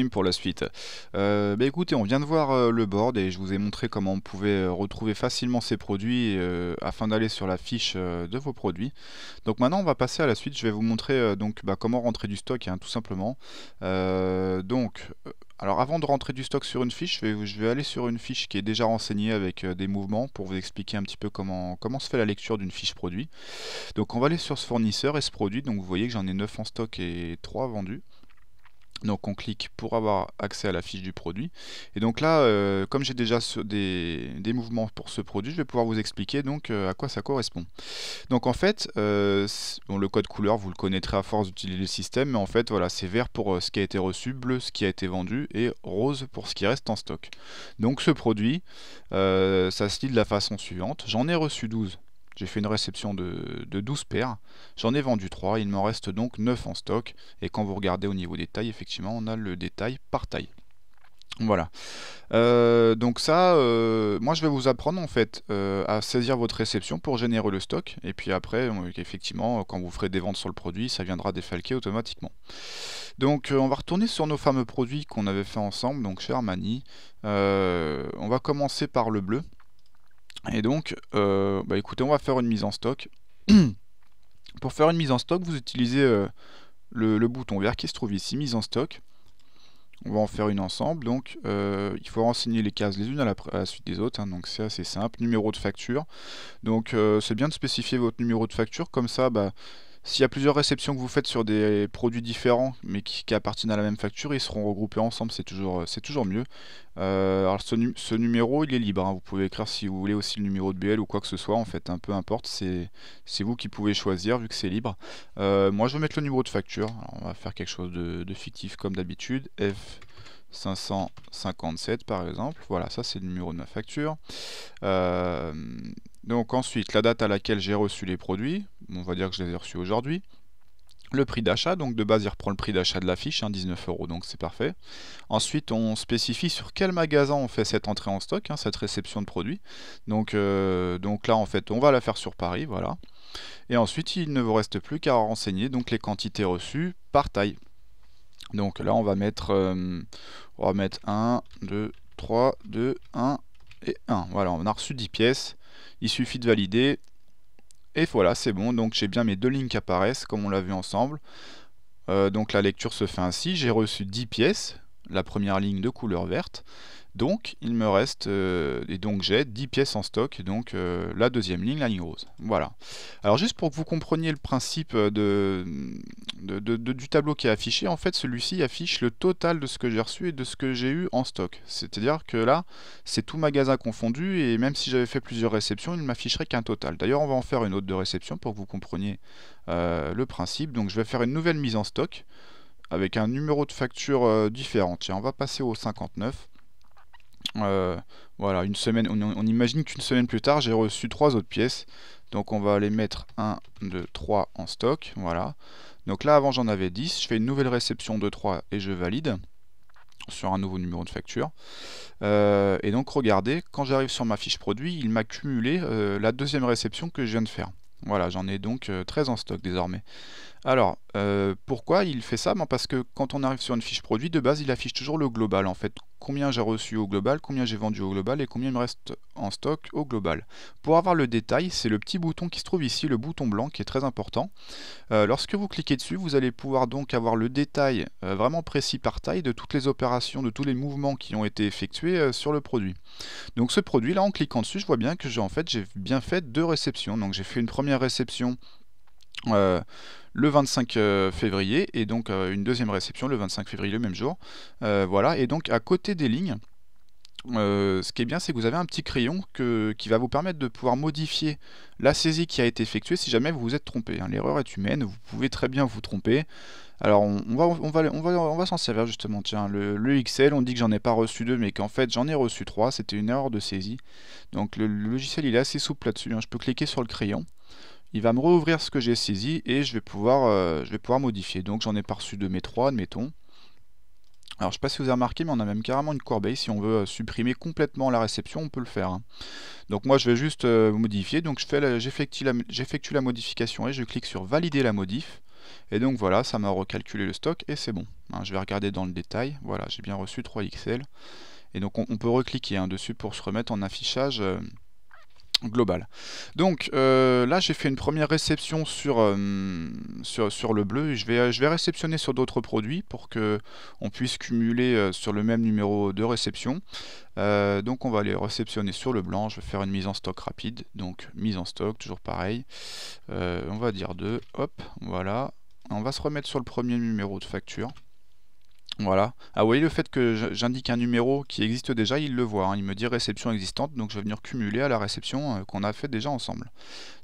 Pour la suite. Écoutez, on vient de voir le board et je vous ai montré comment on pouvait retrouver facilement ces produits afin d'aller sur la fiche de vos produits. Donc maintenant on va passer à la suite, je vais vous montrer comment rentrer du stock, hein, tout simplement. Alors avant de rentrer du stock sur une fiche, je vais aller sur une fiche qui est déjà renseignée avec des mouvements pour vous expliquer un petit peu comment se fait la lecture d'une fiche produit. Donc on va aller sur ce fournisseur et ce produit, donc vous voyez que j'en ai 9 en stock et 3 vendus. Donc on clique pour avoir accès à la fiche du produit. Et donc là, comme j'ai déjà des mouvements pour ce produit, je vais pouvoir vous expliquer donc à quoi ça correspond. Donc en fait, le code couleur, vous le connaîtrez à force d'utiliser le système, mais en fait voilà, c'est vert pour ce qui a été reçu, bleu ce qui a été vendu, et rose pour ce qui reste en stock. Donc ce produit, ça se lit de la façon suivante. J'en ai reçu 12. J'ai fait une réception de 12 paires, j'en ai vendu 3, il m'en reste donc 9 en stock, et quand vous regardez au niveau des tailles, effectivement, on a le détail par taille. Voilà. Donc ça, moi je vais vous apprendre en fait à saisir votre réception pour générer le stock, et puis après, effectivement, quand vous ferez des ventes sur le produit, ça viendra défalquer automatiquement. Donc on va retourner sur nos fameux produits qu'on avait fait ensemble, donc chez Armani. On va commencer par le bleu. Et donc, écoutez, on va faire une mise en stock. Pour faire une mise en stock, vous utilisez le bouton vert qui se trouve ici, mise en stock. On va en faire une ensemble, donc il faut renseigner les cases les unes à la suite des autres, hein, donc c'est assez simple. Numéro de facture, donc c'est bien de spécifier votre numéro de facture, comme ça, s'il y a plusieurs réceptions que vous faites sur des produits différents, mais qui appartiennent à la même facture, ils seront regroupés ensemble, c'est toujours mieux. Alors ce numéro, il est libre, hein. Vous pouvez écrire si vous voulez aussi le numéro de BL ou quoi que ce soit, en fait, peu importe, c'est vous qui pouvez choisir, vu que c'est libre. Moi, je vais mettre le numéro de facture. Alors, on va faire quelque chose de fictif comme d'habitude, F557 par exemple. Voilà, ça c'est le numéro de ma facture. Donc ensuite, la date à laquelle j'ai reçu les produits, on va dire que je les ai reçus aujourd'hui. Le prix d'achat, donc de base il reprend le prix d'achat de la fiche, 19 €, donc c'est parfait. Ensuite on spécifie sur quel magasin on fait cette entrée en stock, hein, cette réception de produits. Donc là en fait on va la faire sur Paris, voilà. Et ensuite il ne vous reste plus qu'à renseigner donc les quantités reçues par taille. Donc là on va mettre 1, 2, 3, 2, 1 et 1. Voilà, on a reçu 10 pièces. Il suffit de valider. Et voilà, c'est bon. Donc j'ai bien mes deux lignes qui apparaissent, comme on l'a vu ensemble. Donc la lecture se fait ainsi. J'ai reçu 10 pièces. La première ligne de couleur verte. Donc il me reste, et donc j'ai 10 pièces en stock, donc la deuxième ligne, la ligne rose. Voilà. Alors juste pour que vous compreniez le principe du tableau qui est affiché, en fait celui-ci affiche le total de ce que j'ai reçu et de ce que j'ai eu en stock. C'est-à-dire que là, c'est tout magasin confondu, et même si j'avais fait plusieurs réceptions, il ne m'afficherait qu'un total. D'ailleurs, on va en faire une autre de réception pour que vous compreniez le principe. Donc je vais faire une nouvelle mise en stock, avec un numéro de facture différent. Tiens, on va passer au 59. Voilà, une semaine, on imagine qu'une semaine plus tard, j'ai reçu 3 autres pièces. Donc on va les mettre 1, 2, 3 en stock. Voilà. Donc là, avant j'en avais 10. Je fais une nouvelle réception de 3 et je valide sur un nouveau numéro de facture. Et donc regardez, quand j'arrive sur ma fiche produit, il m'a cumulé la deuxième réception que je viens de faire. Voilà, j'en ai donc 13 en stock désormais. Alors, pourquoi il fait ça? Parce que quand on arrive sur une fiche produit, de base, il affiche toujours le global, en fait. Combien j'ai reçu au global, combien j'ai vendu au global et combien il me reste en stock au global. Pour avoir le détail, c'est le petit bouton qui se trouve ici, le bouton blanc, qui est très important. Lorsque vous cliquez dessus, vous allez pouvoir donc avoir le détail vraiment précis par taille de toutes les opérations, de tous les mouvements qui ont été effectués sur le produit. Donc ce produit là, en cliquant dessus, je vois bien que j'ai bien fait 2 réceptions. Donc j'ai fait une première réception le 25 février, et donc une deuxième réception le 25 février, le même jour. Voilà, et donc à côté des lignes, ce qui est bien, c'est que vous avez un petit crayon qui va vous permettre de pouvoir modifier la saisie qui a été effectuée si jamais vous vous êtes trompé, hein. L'erreur est humaine, vous pouvez très bien vous tromper. Alors on va s'en servir justement. Tiens, le XL, on dit que j'en ai pas reçu 2, mais qu'en fait j'en ai reçu 3, c'était une erreur de saisie. Donc le logiciel il est assez souple là-dessus, hein. Je peux cliquer sur le crayon. Il va me rouvrir ce que j'ai saisi et je vais pouvoir modifier. Donc j'en ai pas reçu 2 mais 3, admettons. Alors je sais pas si vous avez remarqué, mais on a même carrément une corbeille. Si on veut supprimer complètement la réception, on peut le faire, hein. Donc moi je vais juste modifier. Donc j'effectue la modification et je clique sur valider la modif. Et donc voilà, ça m'a recalculé le stock et c'est bon. Hein, je vais regarder dans le détail. Voilà, j'ai bien reçu 3 XL. Et donc on peut recliquer dessus pour se remettre en affichage global. Donc là j'ai fait une première réception sur le bleu et je vais réceptionner sur d'autres produits pour que on puisse cumuler sur le même numéro de réception. Donc on va aller réceptionner sur le blanc. Je vais faire une mise en stock rapide, donc mise en stock, toujours pareil. On va dire 2, hop, voilà. On va se remettre sur le premier numéro de facture. Voilà. Ah, vous voyez le fait que j'indique un numéro qui existe déjà, il le voit, hein. Il me dit réception existante, donc je vais venir cumuler à la réception qu'on a fait déjà ensemble.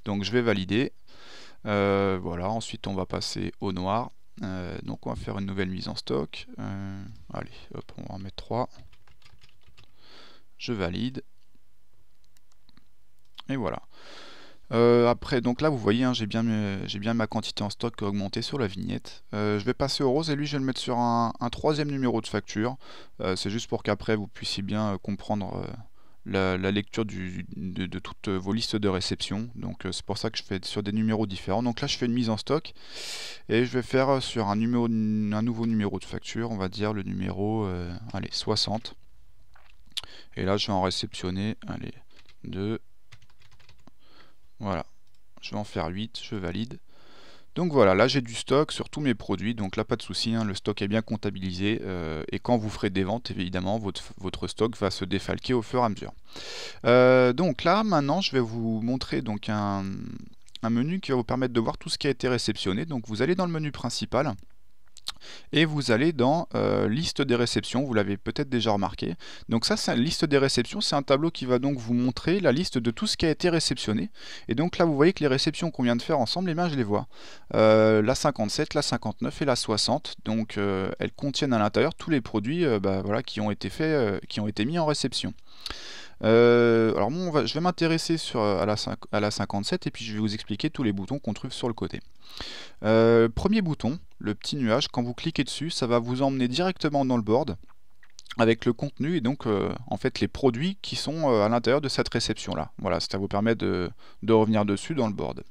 Donc je vais valider. Voilà, ensuite on va passer au noir. Donc on va faire une nouvelle mise en stock. Allez, hop, on va en mettre 3. Je valide. Et voilà. Après, donc là vous voyez, hein, j'ai bien ma quantité en stock augmentée sur la vignette. Je vais passer au rose et lui je vais le mettre sur un troisième numéro de facture. C'est juste pour qu'après vous puissiez bien comprendre la lecture de toutes vos listes de réception. Donc c'est pour ça que je fais sur des numéros différents. Donc là je fais une mise en stock et je vais faire sur un nouveau numéro de facture, on va dire le numéro allez, 60. Et là je vais en réceptionner, allez, 2. Voilà, je vais en faire 8, je valide. Donc voilà, là j'ai du stock sur tous mes produits, donc là pas de souci, hein, le stock est bien comptabilisé et quand vous ferez des ventes, évidemment, votre stock va se défalquer au fur et à mesure. Donc là maintenant je vais vous montrer donc un menu qui va vous permettre de voir tout ce qui a été réceptionné. Donc vous allez dans le menu principal. Et vous allez dans liste des réceptions, vous l'avez peut-être déjà remarqué. Donc ça, c'est liste des réceptions, c'est un tableau qui va donc vous montrer la liste de tout ce qui a été réceptionné. Et donc là, vous voyez que les réceptions qu'on vient de faire ensemble, eh bien, je les vois. La 57, la 59 et la 60. Donc elles contiennent à l'intérieur tous les produits voilà, qui ont été faits, qui ont été mis en réception. Alors bon, je vais m'intéresser à la 57 et puis je vais vous expliquer tous les boutons qu'on trouve sur le côté. Premier bouton, le petit nuage, quand vous cliquez dessus, ça va vous emmener directement dans le board avec le contenu et donc en fait les produits qui sont à l'intérieur de cette réception là. Voilà, ça vous permet de revenir dessus dans le board.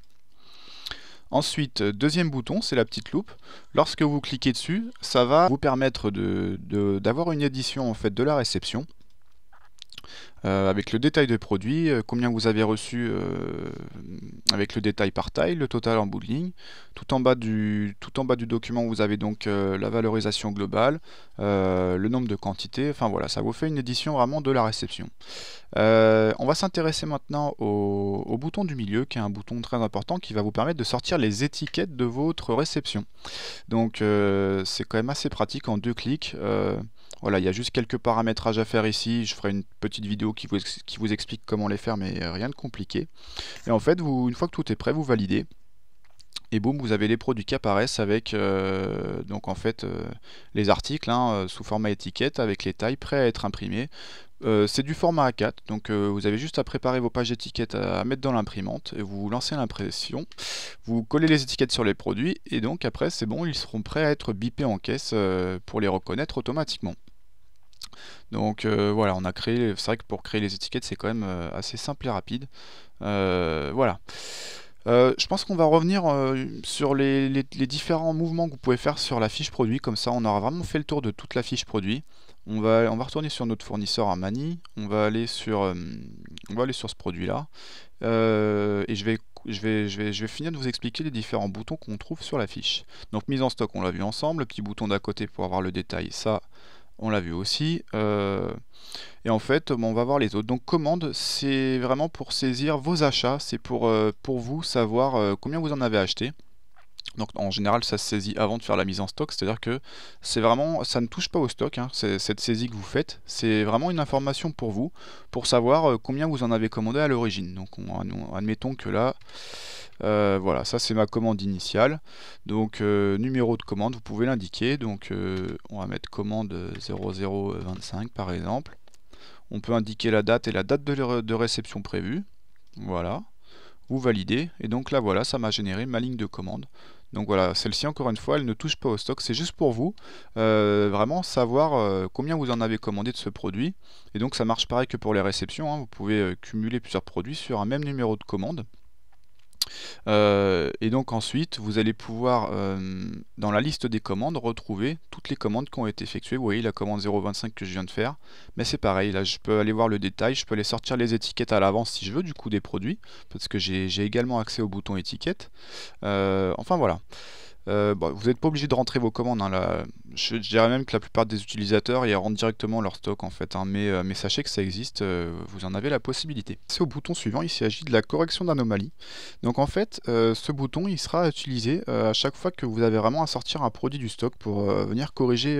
Ensuite, deuxième bouton, c'est la petite loupe. Lorsque vous cliquez dessus, ça va vous permettre d'avoir une édition en fait de la réception. Avec le détail de produit, combien vous avez reçu avec le détail par taille, le total en bout de ligne. Tout en bas du document, vous avez donc la valorisation globale, le nombre de quantités, enfin voilà, ça vous fait une édition vraiment de la réception. On va s'intéresser maintenant au bouton du milieu, qui est un bouton très important qui va vous permettre de sortir les étiquettes de votre réception. Donc c'est quand même assez pratique en 2 clics. Voilà, il y a juste quelques paramétrages à faire ici. Je ferai une petite vidéo qui vous explique comment les faire, mais rien de compliqué. Et en fait, une fois que tout est prêt, vous validez. Et boum, vous avez les produits qui apparaissent avec donc en fait les articles sous format étiquette avec les tailles prêts à être imprimés. C'est du format A4, donc vous avez juste à préparer vos pages étiquettes à mettre dans l'imprimante et vous lancez l'impression, vous collez les étiquettes sur les produits et donc après c'est bon, ils seront prêts à être bipés en caisse pour les reconnaître automatiquement. Donc voilà, on a créé, c'est vrai que pour créer les étiquettes c'est quand même assez simple et rapide. Voilà. Je pense qu'on va revenir sur les différents mouvements que vous pouvez faire sur la fiche produit, comme ça on aura vraiment fait le tour de toute la fiche produit. On va retourner sur notre fournisseur Armani, on va aller sur ce produit là, et je vais finir de vous expliquer les différents boutons qu'on trouve sur la fiche. Donc mise en stock, on l'a vu ensemble, le petit bouton d'à côté pour avoir le détail, ça on l'a vu aussi. Et en fait, on va voir les autres. Donc commande, c'est vraiment pour saisir vos achats, c'est pour vous savoir combien vous en avez acheté. Donc en général, ça se saisit avant de faire la mise en stock, c'est-à-dire que c'est vraiment, ça ne touche pas au stock, hein, cette saisie que vous faites, c'est vraiment une information pour vous, pour savoir combien vous en avez commandé à l'origine. Donc admettons que là, voilà, ça c'est ma commande initiale. Donc numéro de commande, vous pouvez l'indiquer. Donc on va mettre commande 0025 par exemple. On peut indiquer la date et la date de réception prévue. Voilà. Vous validez. Et donc là voilà, ça m'a généré ma ligne de commande. Donc voilà, celle-ci encore une fois, elle ne touche pas au stock. C'est juste pour vous, vraiment savoir combien vous en avez commandé de ce produit. Et donc ça marche pareil que pour les réceptions, hein. Vous pouvez cumuler plusieurs produits sur un même numéro de commande. Et donc ensuite, vous allez pouvoir, dans la liste des commandes, retrouver toutes les commandes qui ont été effectuées. Vous voyez la commande 0,25 que je viens de faire, mais c'est pareil, là je peux aller voir le détail, je peux aller sortir les étiquettes à l'avance si je veux, du coup des produits, parce que j'ai également accès au bouton étiquette. Enfin voilà. Bon, vous n'êtes pas obligé de rentrer vos commandes, hein, là. Je dirais même que la plupart des utilisateurs y rentrent directement leur stock en fait, hein, mais sachez que ça existe, vous en avez la possibilité. C'est au bouton suivant, il s'agit de la correction d'anomalie. Donc en fait, ce bouton il sera utilisé à chaque fois que vous avez vraiment à sortir un produit du stock pour venir corriger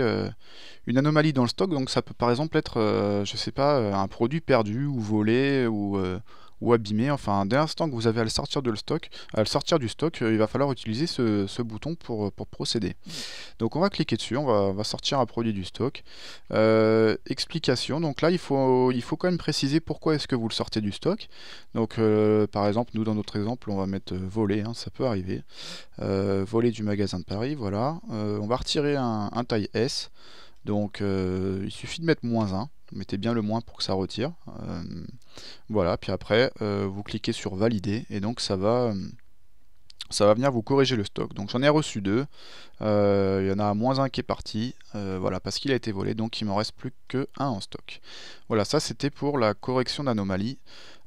une anomalie dans le stock. Donc ça peut par exemple être, je sais pas, un produit perdu ou volé ou abîmé. Enfin, dès l'instant que vous avez à le sortir du stock, il va falloir utiliser ce bouton pour procéder. Donc on va cliquer dessus, on va sortir un produit du stock. Explication, donc là il faut quand même préciser pourquoi est-ce que vous le sortez du stock. Donc par exemple, nous dans notre exemple, on va mettre volé, hein, ça peut arriver. Volé du magasin de Paris, voilà. On va retirer un taille S. Donc il suffit de mettre -1, mettez bien le moins pour que ça retire. Voilà, puis après vous cliquez sur valider et donc ça va venir vous corriger le stock. Donc j'en ai reçu 2, il y en a -1 qui est parti, voilà, parce qu'il a été volé, donc il m'en reste plus que 1 en stock. Voilà, ça c'était pour la correction d'anomalie.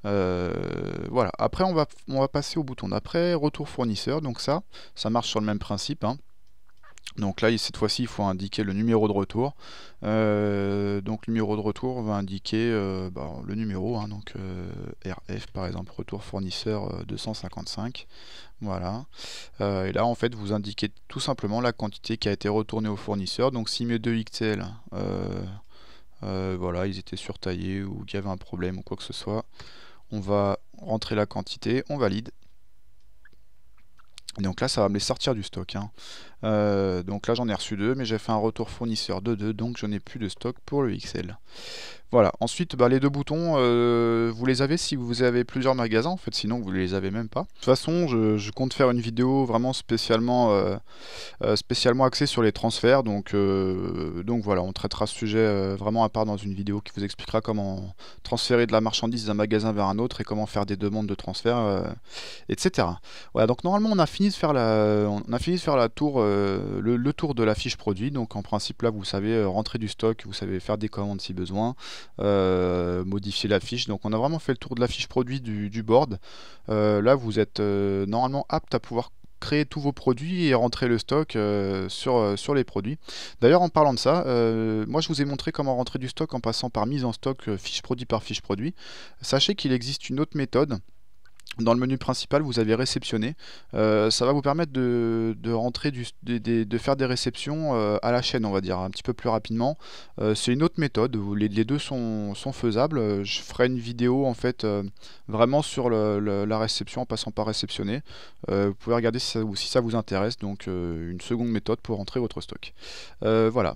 Voilà, après on va passer au bouton d'après, retour fournisseur, donc ça marche sur le même principe, hein. Donc là, cette fois-ci, il faut indiquer le numéro de retour. Donc le numéro de retour va indiquer le numéro, hein, donc RF par exemple, retour fournisseur 255. Voilà. Et là, en fait, vous indiquez tout simplement la quantité qui a été retournée au fournisseur. Donc si mes 2 XL, voilà, ils étaient surtaillés ou qu'il y avait un problème ou quoi que ce soit, on va rentrer la quantité, on valide. Et donc là, ça va me les sortir du stock, hein. Donc là, j'en ai reçu 2, mais j'ai fait un retour fournisseur de 2, donc je n'ai plus de stock pour le XL. Voilà, ensuite les 2 boutons, vous les avez si vous avez plusieurs magasins, en fait, sinon vous les avez même pas. De toute façon, je compte faire une vidéo vraiment spécialement axée sur les transferts, donc voilà, on traitera ce sujet vraiment à part dans une vidéo qui vous expliquera comment transférer de la marchandise d'un magasin vers un autre et comment faire des demandes de transfert, etc. Voilà, donc normalement on a fini de faire le tour de la fiche produit, donc en principe là vous savez rentrer du stock, vous savez faire des commandes si besoin. Modifier la fiche, donc on a vraiment fait le tour de la fiche produit du board. Là vous êtes normalement apte à pouvoir créer tous vos produits et rentrer le stock sur les produits. D'ailleurs en parlant de ça, moi je vous ai montré comment rentrer du stock en passant par mise en stock fiche produit par fiche produit. Sachez qu'il existe une autre méthode. Dans le menu principal, vous avez réceptionner. Ça va vous permettre de rentrer de faire des réceptions à la chaîne, on va dire, un petit peu plus rapidement. C'est une autre méthode où les deux sont faisables. Je ferai une vidéo en fait vraiment sur la réception en passant par réceptionner. Vous pouvez regarder si ça vous intéresse. Donc une seconde méthode pour rentrer votre stock. Voilà.